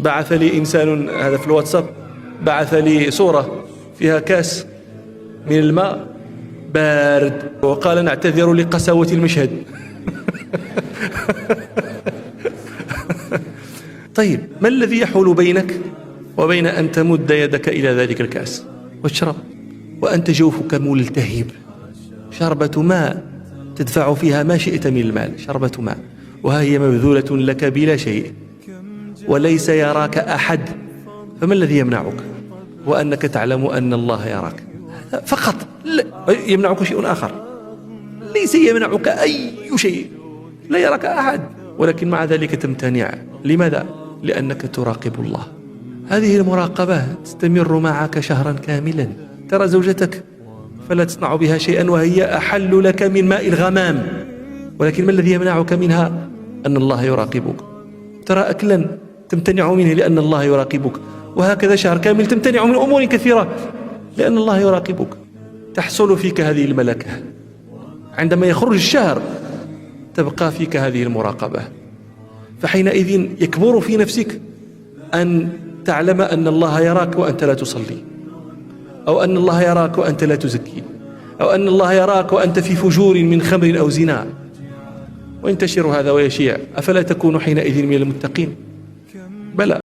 بعث لي إنسان، هذا في الواتساب، بعث لي صورة فيها كاس من الماء بارد وقال نعتذر لقساوة المشهد. طيب ما الذي يحول بينك وبين أن تمد يدك إلى ذلك الكاس واشرب وأنت جوفك ملتهب؟ شربة ماء تدفع فيها ما شئت من المال، شربة ماء، وها هي مبذولة لك بلا شيء وليس يراك أحد، فما الذي يمنعك وأنك تعلم أن الله يراك؟ فقط. لا يمنعك شيء آخر، ليس يمنعك أي شيء، لا يراك أحد، ولكن مع ذلك تمتنع. لماذا؟ لأنك تراقب الله. هذه المراقبة تستمر معك شهرا كاملا. ترى زوجتك فلا تصنع بها شيئا وهي أحل لك من ماء الغمام، ولكن ما الذي يمنعك منها؟ أن الله يراقبك. ترى أكلا تمتنع منه لأن الله يراقبك، وهكذا شهر كامل تمتنع من أمور كثيرة لأن الله يراقبك. تحصل فيك هذه الملكة، عندما يخرج الشهر تبقى فيك هذه المراقبة، فحينئذ يكبر في نفسك أن تعلم أن الله يراك وأنت لا تصلي، أو أن الله يراك وأنت لا تزكي، أو أن الله يراك وأنت في فجور من خمر أو زنا، وينتشر هذا ويشيع. أفلا تكون حينئذ من المتقين؟ بلى.